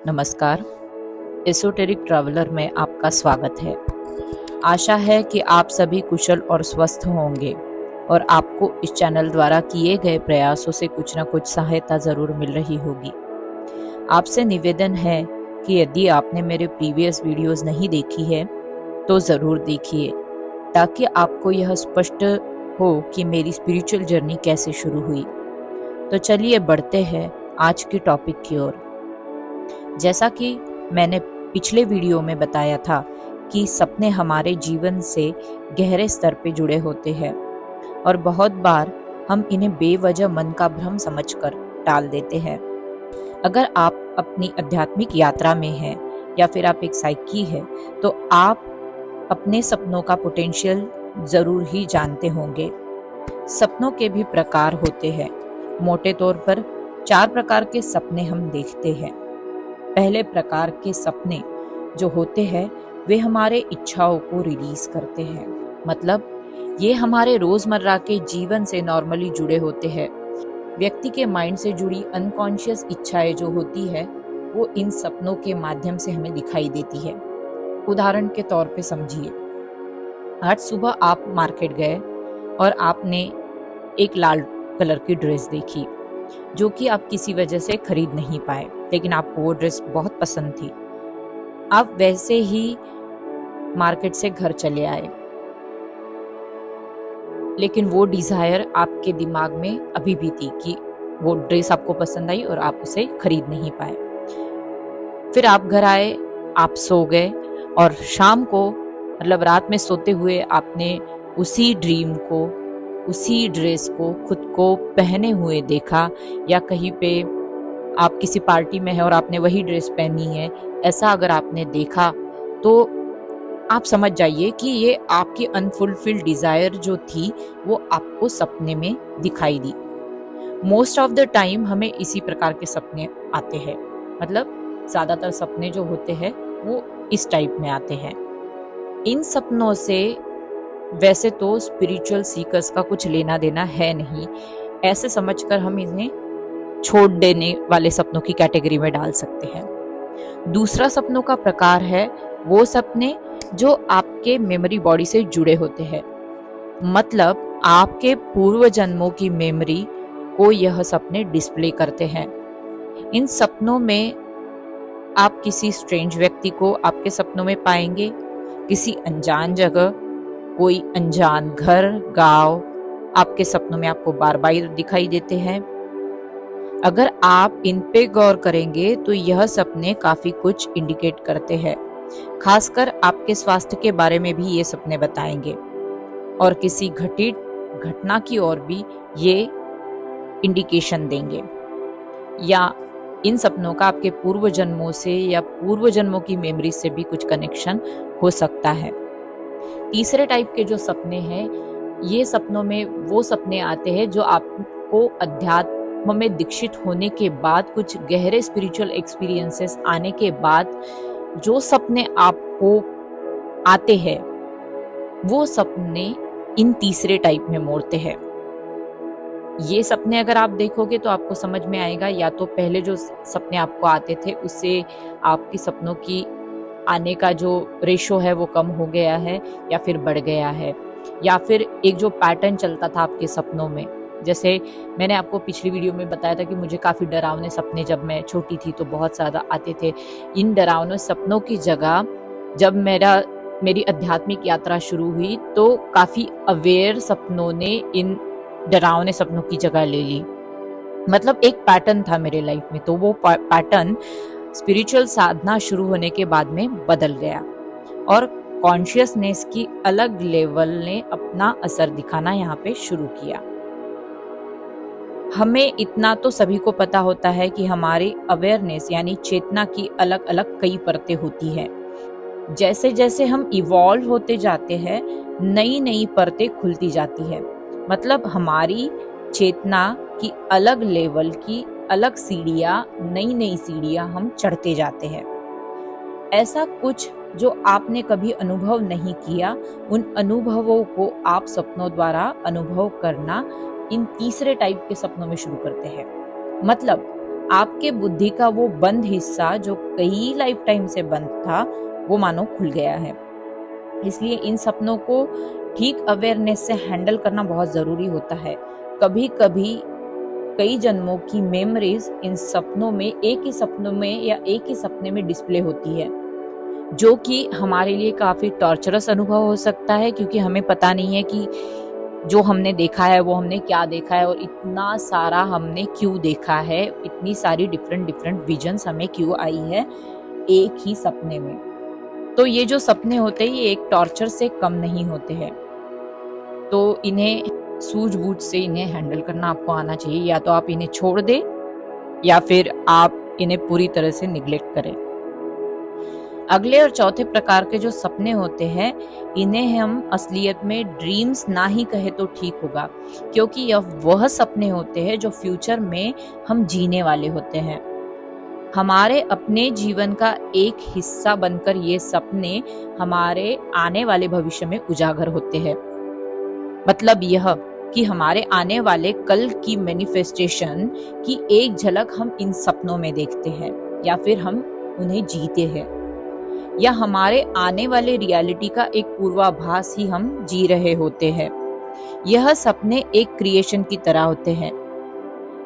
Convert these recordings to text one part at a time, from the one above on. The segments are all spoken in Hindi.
नमस्कार। एसोटेरिक ट्रैवलर में आपका स्वागत है। आशा है कि आप सभी कुशल और स्वस्थ होंगे और आपको इस चैनल द्वारा किए गए प्रयासों से कुछ न कुछ सहायता ज़रूर मिल रही होगी। आपसे निवेदन है कि यदि आपने मेरे प्रीवियस वीडियोस नहीं देखी है तो ज़रूर देखिए, ताकि आपको यह स्पष्ट हो कि मेरी स्पिरिचुअल जर्नी कैसे शुरू हुई। तो चलिए बढ़ते हैं आज की टॉपिक की ओर। जैसा कि मैंने पिछले वीडियो में बताया था कि सपने हमारे जीवन से गहरे स्तर पे जुड़े होते हैं और बहुत बार हम इन्हें बेवजह मन का भ्रम समझकर टाल देते हैं। अगर आप अपनी आध्यात्मिक यात्रा में हैं या फिर आप एक साइकी है, तो आप अपने सपनों का पोटेंशियल जरूर ही जानते होंगे। सपनों के भी प्रकार होते हैं। मोटे तौर पर 4 प्रकार के सपने हम देखते हैं। पहले प्रकार के सपने जो होते हैं वे हमारे इच्छाओं को रिलीज करते हैं। मतलब ये हमारे रोजमर्रा के जीवन से नॉर्मली जुड़े होते हैं। व्यक्ति के माइंड से जुड़ी अनकॉन्शियस इच्छाएं जो होती है वो इन सपनों के माध्यम से हमें दिखाई देती है। उदाहरण के तौर पे समझिए, आज सुबह आप मार्केट गए और आपने एक लाल कलर की ड्रेस देखी जो कि आप किसी वजह से खरीद नहीं पाए, लेकिन आपको वो ड्रेस बहुत पसंद थी। आप वैसे ही मार्केट से घर चले आए, लेकिन वो डिजायर आपके दिमाग में अभी भी थी कि वो ड्रेस आपको पसंद आई और आप उसे खरीद नहीं पाए। फिर आप घर आए, आप सो गए और शाम को मतलब रात में सोते हुए आपने उसी ड्रीम को, उसी ड्रेस को खुद को पहने हुए देखा, या कहीं पे आप किसी पार्टी में है और आपने वही ड्रेस पहनी है, ऐसा अगर आपने देखा तो आप समझ जाइए कि ये आपकी अनफुलफिल्ड डिजायर जो थी वो आपको सपने में दिखाई दी। मोस्ट ऑफ द टाइम हमें इसी प्रकार के सपने आते हैं। मतलब ज्यादातर सपने जो होते हैं वो इस टाइप में आते हैं। इन सपनों से वैसे तो स्पिरिचुअल सीकर्स का कुछ लेना देना है नहीं, ऐसे समझकर हम इन्हें छोड़ देने वाले सपनों की कैटेगरी में डाल सकते हैं। दूसरा सपनों का प्रकार है वो सपने जो आपके मेमोरी बॉडी से जुड़े होते हैं। मतलब आपके पूर्व जन्मों की मेमोरी को यह सपने डिस्प्ले करते हैं। इन सपनों में आप किसी स्ट्रेंज व्यक्ति को आपके सपनों में पाएंगे, किसी अनजान जगह, कोई अनजान घर, गांव आपके सपनों में आपको बार बार दिखाई देते हैं। अगर आप इन पे गौर करेंगे तो यह सपने काफी कुछ इंडिकेट करते हैं। खासकर आपके स्वास्थ्य के बारे में भी ये सपने बताएंगे और किसी घटित घटना की ओर भी ये इंडिकेशन देंगे, या इन सपनों का आपके पूर्व जन्मों से या पूर्व जन्मों की मेमोरी से भी कुछ कनेक्शन हो सकता है। तीसरे टाइप के जो सपने हैं, ये सपनों में वो सपने आते हैं जो आपको अध्यात्म में दीक्षित होने के बाद, कुछ गहरे स्पिरिचुअल एक्सपीरियंसेस आने के बाद जो सपने आपको आते हैं वो सपने इन तीसरे टाइप में मोड़ते हैं। ये सपने अगर आप देखोगे तो आपको समझ में आएगा, या तो पहले जो सपने आपको आते थे उससे आपकी सपनों की आने का जो रेशो है वो कम हो गया है या फिर बढ़ गया है, या फिर एक जो पैटर्न चलता था आपके सपनों में। जैसे मैंने आपको पिछली वीडियो में बताया था कि मुझे काफी डरावने सपने जब मैं छोटी थी तो बहुत ज्यादा आते थे। इन डरावने सपनों की जगह जब मेरी आध्यात्मिक यात्रा शुरू हुई तो काफी अवेयर सपनों ने इन डरावने सपनों की जगह ले ली। मतलब एक पैटर्न था मेरे लाइफ में, तो वो पैटर्न स्पिरिचुअल साधना शुरू होने के बाद में बदल गया और कॉन्शियसनेस की अलग लेवल ने अपना असर दिखाना यहाँ पे शुरू किया। हमें इतना तो सभी को पता होता है कि हमारी अवेयरनेस यानी चेतना की अलग अलग कई परतें होती है। जैसे जैसे हम इवॉल्व होते जाते हैं नई नई परतें खुलती जाती है। मतलब हमारी चेतना की अलग लेवल की अलग सीढ़ियां, नई नई सीढ़ियां हम चढ़ते जाते हैं। ऐसा कुछ जो आपने कभी अनुभव नहीं किया, उन अनुभवों को आप सपनों द्वारा अनुभव करना इन तीसरे टाइप के सपनों में शुरू करते हैं। मतलब आपके बुद्धि का वो बंद हिस्सा जो कई लाइफ टाइम से बंद था, वो मानो खुल गया है। इसलिए इन सपनों को ठीक अवेयरनेस से हैंडल करना बहुत जरूरी होता है। कभी कभी कई जन्मों की मेमोरीज इन सपनों में, एक ही सपनों में या एक ही सपने में डिस्प्ले होती है, जो कि हमारे लिए काफी टॉर्चरस अनुभव हो सकता है, क्योंकि हमें पता नहीं है कि जो हमने देखा है वो हमने क्या देखा है और इतना सारा हमने क्यों देखा है, इतनी सारी डिफरेंट डिफरेंट विजन्स हमें क्यों आई है एक ही सपने में। तो ये जो सपने होते हैं ये एक टॉर्चर से कम नहीं होते हैं। तो इन्हें सूझबूझ से इन्हें हैंडल करना आपको आना चाहिए। या तो आप इन्हें छोड़ दें या फिर आप इन्हें पूरी तरह से निग्लेक्ट करें। अगले और चौथे प्रकार के जो सपने होते हैं, इन्हें हम असलियत में ड्रीम्स ना ही कहे तो ठीक होगा, क्योंकि यह वह सपने होते हैं जो फ्यूचर में हम जीने वाले होते हैं। हमारे अपने जीवन का एक हिस्सा बनकर ये सपने हमारे आने वाले भविष्य में उजागर होते हैं। मतलब यह कि हमारे आने वाले कल की मैनिफेस्टेशन की एक झलक हम इन सपनों में देखते हैं, या फिर हम उन्हें जीते हैं, या हमारे आने वाले रियलिटी का एक पूर्वाभास ही हम जी रहे होते हैं। यह सपने एक क्रिएशन की तरह होते हैं।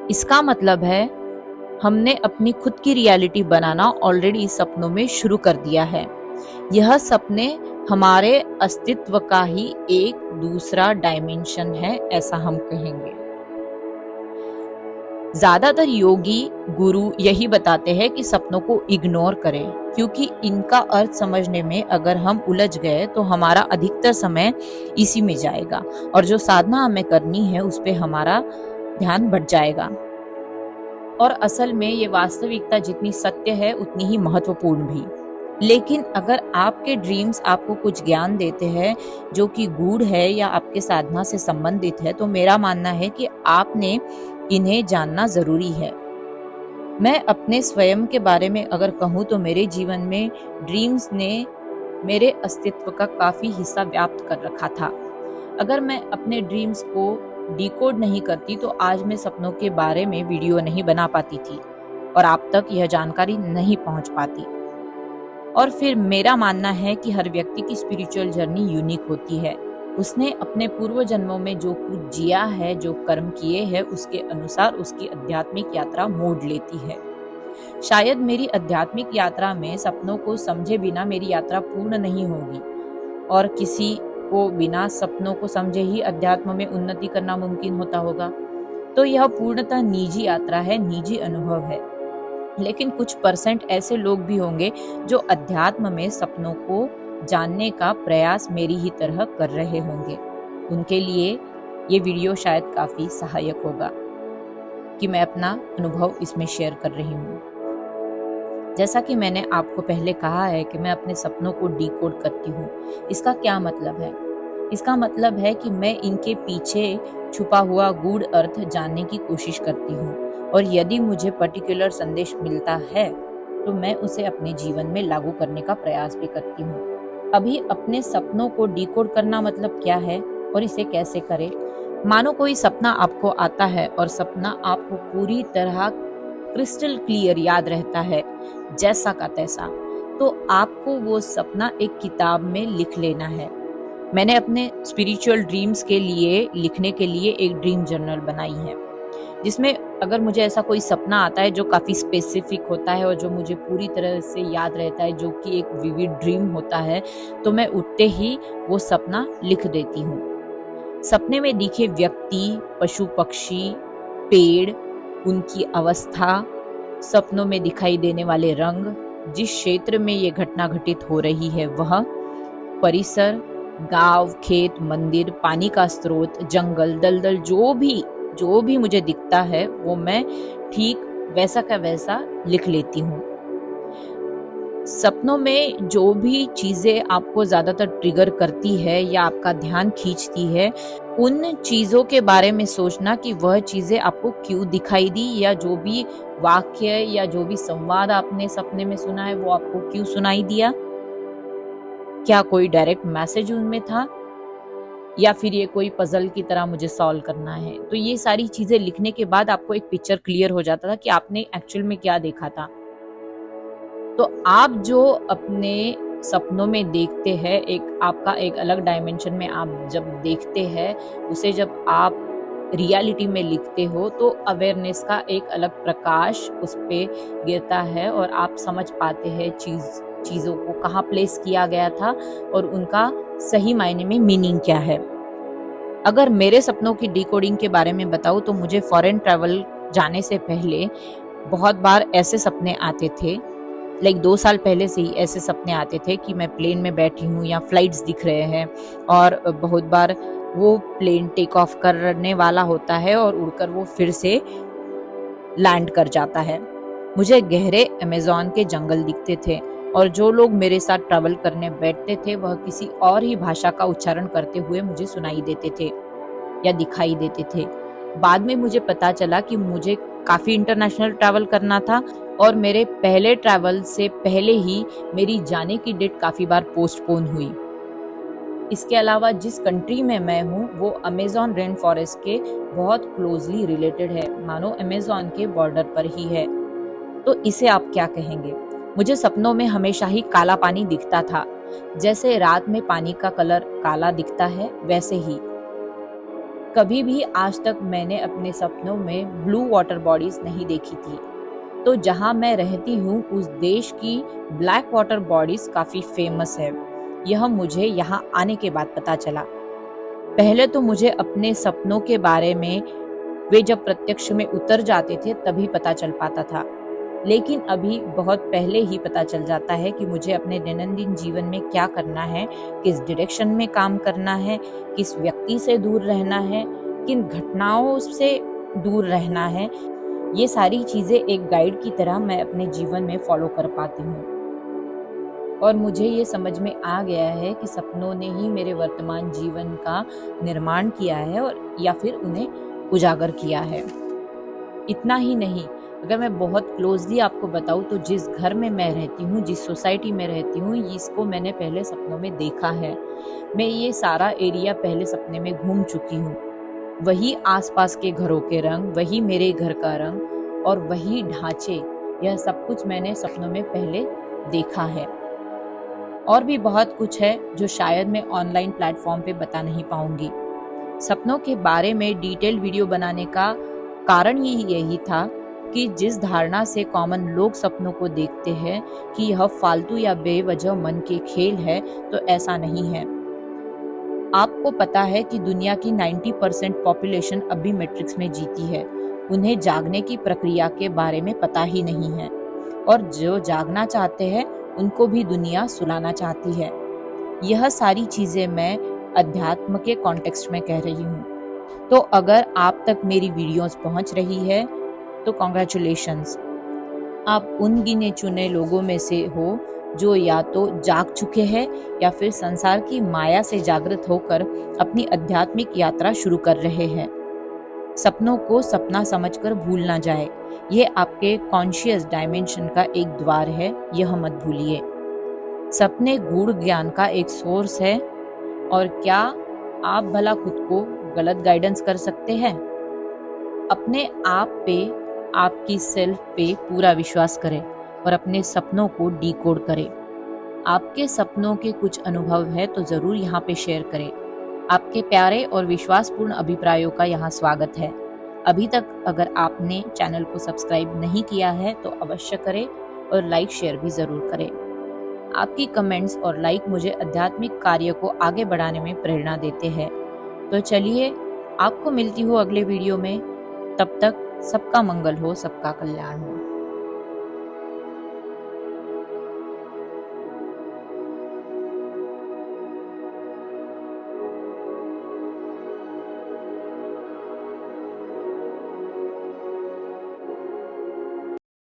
इसका मतलब है हमने अपनी खुद की रियलिटी बनाना ऑलरेडी इस सपनों में शुरू कर दिया है। यह सपने हमारे अस्तित्व का ही एक दूसरा डायमेंशन है, ऐसा हम कहेंगे। ज्यादातर योगी गुरु यही बताते हैं कि सपनों को इग्नोर करें, क्योंकि इनका अर्थ समझने में अगर हम उलझ गए तो हमारा अधिकतर समय इसी में जाएगा और जो साधना हमें करनी है उस पे हमारा ध्यान बढ़ जाएगा। और असल में ये वास्तविकता जितनी सत्य है उतनी ही महत्वपूर्ण भी। लेकिन अगर आपके ड्रीम्स आपको कुछ ज्ञान देते हैं जो कि गूढ़ है या आपके साधना से संबंधित है, तो मेरा मानना है कि आपने इन्हें जानना जरूरी है। मैं अपने स्वयं के बारे में अगर कहूँ तो मेरे जीवन में ड्रीम्स ने मेरे अस्तित्व का काफी हिस्सा व्याप्त कर रखा था। अगर मैं अपने ड्रीम्स को डिकोड नहीं करती तो आज मैं सपनों के बारे में वीडियो नहीं बना पाती थी और आप तक यह जानकारी नहीं पहुंच पाती। और फिर मेरा मानना है कि हर व्यक्ति की स्पिरिचुअल जर्नी यूनिक होती है। उसने अपने पूर्व जन्मों में जो कुछ जिया है, जो कर्म किए हैं, उसके अनुसार उसकी आध्यात्मिक यात्रा मोड़ लेती है। शायद मेरी आध्यात्मिक यात्रा में सपनों को समझे बिना मेरी यात्रा पूर्ण नहीं होगी, और किसी को बिना सपनों को समझे ही अध्यात्म में उन्नति करना मुमकिन होता होगा। तो यह पूर्णतः निजी यात्रा है, निजी अनुभव है। लेकिन कुछ परसेंट ऐसे लोग भी होंगे जो अध्यात्म में सपनों को जानने का प्रयास मेरी ही तरह कर रहे होंगे। उनके लिए ये वीडियो शायद काफी सहायक होगा कि मैं अपना अनुभव इसमें शेयर कर रही हूँ। जैसा कि मैंने आपको पहले कहा है कि मैं अपने सपनों को डिकोड करती हूँ। इसका क्या मतलब है? इसका मतलब है कि मैं इनके पीछे छुपा हुआ गूढ़ अर्थ जानने की कोशिश करती हूँ, और यदि मुझे पर्टिकुलर संदेश मिलता है तो मैं उसे अपने जीवन में लागू करने का प्रयास भी करती हूँ। अभी अपने सपनों को डिकोड करना मतलब क्या है और इसे कैसे करें? मानो कोई सपना आपको आता है और सपना आपको पूरी तरह क्रिस्टल क्लियर याद रहता है, जैसा का तैसा, तो आपको वो सपना एक किताब में लिख लेना है। मैंने अपने स्पिरिचुअल ड्रीम्स के लिए लिखने के लिए एक ड्रीम जर्नल बनाई है, जिसमें अगर मुझे ऐसा कोई सपना आता है जो काफी स्पेसिफिक होता है और जो मुझे पूरी तरह से याद रहता है, जो कि एक विविड ड्रीम होता है, तो मैं उठते ही वो सपना लिख देती हूँ। सपने में दिखे व्यक्ति, पशु पक्षी, पेड़, उनकी अवस्था, सपनों में दिखाई देने वाले रंग, जिस क्षेत्र में ये घटना घटित हो रही है वह परिसर, गांव, खेत, मंदिर, पानी का स्रोत, जंगल, दलदल, जो भी मुझे दिखता है वो मैं ठीक वैसा का वैसा लिख लेती हूँ। सपनों में जो भी चीजें आपको ज्यादातर ट्रिगर करती है या आपका ध्यान खींचती है, उन चीजों के बारे में सोचना कि वह चीजें आपको क्यों दिखाई दी, या जो भी वाक्य या जो भी संवाद आपने सपने में सुना है वो आपको क्यों सुनाई दिया। क्या कोई डायरेक्ट मैसेज उनमें था, या फिर ये कोई पजल की तरह मुझे सॉल्व करना है। तो ये सारी चीजें लिखने के बाद आपको एक पिक्चर क्लियर हो जाता था कि आपने एक्चुअल में क्या देखा था। तो आप जो अपने सपनों में देखते हैं, एक आपका एक अलग डायमेंशन में आप जब देखते हैं, उसे जब आप रियलिटी में लिखते हो, तो अवेयरनेस का एक अलग प्रकाश उस पे गिरता है और आप समझ पाते हैं चीजों को कहाँ प्लेस किया गया था और उनका सही मायने में मीनिंग क्या है। अगर मेरे सपनों की डिकोडिंग के बारे में बताऊं तो मुझे फॉरेन ट्रैवल जाने से पहले बहुत बार ऐसे सपने आते थे, लाइक 2 साल पहले से ही ऐसे सपने आते थे कि मैं प्लेन में बैठी हूँ या फ्लाइट्स दिख रहे हैं और बहुत बार वो प्लेन टेक ऑफ करने वाला होता है और उड़कर वो फिर से लैंड कर जाता है। मुझे गहरे अमेज़न के जंगल दिखते थे और जो लोग मेरे साथ ट्रैवल करने बैठते थे वह किसी और ही भाषा का उच्चारण करते हुए मुझे सुनाई देते थे या दिखाई देते थे। बाद में मुझे पता चला कि मुझे काफी इंटरनेशनल ट्रैवल करना था और मेरे पहले ट्रैवल से पहले ही मेरी जाने की डेट काफी बार पोस्टपोन हुई। इसके अलावा जिस कंट्री में मैं हूँ वो अमेज़न रेन फॉरेस्ट के बहुत क्लोजली रिलेटेड है, मानो अमेज़न के बॉर्डर पर ही है। तो इसे आप क्या कहेंगे? मुझे सपनों में हमेशा ही काला पानी दिखता था। जैसे रात में पानी का कलर काला दिखता है, वैसे ही कभी भी आज तक मैंने अपने सपनों में ब्लू वाटर बॉडीज नहीं देखी थी। तो जहां मैं रहती हूँ उस देश की ब्लैक वाटर बॉडीज काफी फेमस है। यह मुझे यहाँ आने के बाद पता चला। पहले तो मुझे अपने सपनों के बारे में वे जब प्रत्यक्ष में उतर जाते थे तभी पता चल पाता था, लेकिन अभी बहुत पहले ही पता चल जाता है कि मुझे अपने दैनंदिन जीवन में क्या करना है, किस डायरेक्शन में काम करना है, किस व्यक्ति से दूर रहना है, किन घटनाओं से दूर रहना है। ये सारी चीजें एक गाइड की तरह मैं अपने जीवन में फॉलो कर पाती हूँ और मुझे ये समझ में आ गया है कि सपनों ने ही मेरे वर्तमान जीवन का निर्माण किया है और या फिर उन्हें उजागर किया है। इतना ही नहीं, अगर मैं बहुत क्लोजली आपको बताऊं तो जिस घर में मैं रहती हूँ, जिस सोसाइटी में रहती हूँ, इसको मैंने पहले सपनों में देखा है। मैं ये सारा एरिया पहले सपने में घूम चुकी हूँ। वही आसपास के घरों के रंग, वही मेरे घर का रंग और वही ढांचे, यह सब कुछ मैंने सपनों में पहले देखा है। और भी बहुत कुछ है जो शायद मैं ऑनलाइन प्लेटफॉर्म पे बता नहीं पाऊंगी। सपनों के बारे में डिटेल वीडियो बनाने का कारण यही था कि जिस धारणा से कॉमन लोग सपनों को देखते हैं कि यह फालतू या बेवजह मन के खेल है, तो ऐसा नहीं है। आपको पता है कि दुनिया की 90% पॉपुलेशन अभी मैट्रिक्स में जीती है। उन्हें जागने की प्रक्रिया के बारे में पता ही नहीं है और जो जागना चाहते हैं उनको भी दुनिया सुलाना चाहती है। यह सारी चीजें मैं अध्यात्म के कॉन्टेक्स्ट में कह रही हूँ। तो अगर आप तक मेरी वीडियोस पहुंच रही है तो कॉन्ग्रेचुलेशंस, आप उन गिने चुने लोगों में से हो जो या तो जाग चुके हैं या फिर संसार की माया से जागृत होकर अपनी आध्यात्मिक यात्रा शुरू कर रहे हैं। सपनों को सपना समझकर भूल ना जाए, यह आपके कॉन्शियस डायमेंशन का एक द्वार है, यह मत भूलिए। सपने गूढ़ ज्ञान का एक सोर्स है और क्या आप भला खुद को गलत गाइडेंस कर सकते हैं? अपने आप पे, आपकी सेल्फ पे पूरा विश्वास करें और अपने सपनों को डिकोड करें। आपके सपनों के कुछ अनुभव है तो जरूर यहाँ पे शेयर करें। आपके प्यारे और विश्वासपूर्ण अभिप्रायों का यहाँ स्वागत है। अभी तक अगर आपने चैनल को सब्सक्राइब नहीं किया है तो अवश्य करें और लाइक शेयर भी जरूर करें। आपकी कमेंट्स और लाइक मुझे आध्यात्मिक कार्य को आगे बढ़ाने में प्रेरणा देते हैं। तो चलिए, आपको मिलती हूँ अगले वीडियो में। तब तक सबका मंगल हो, सबका कल्याण हो।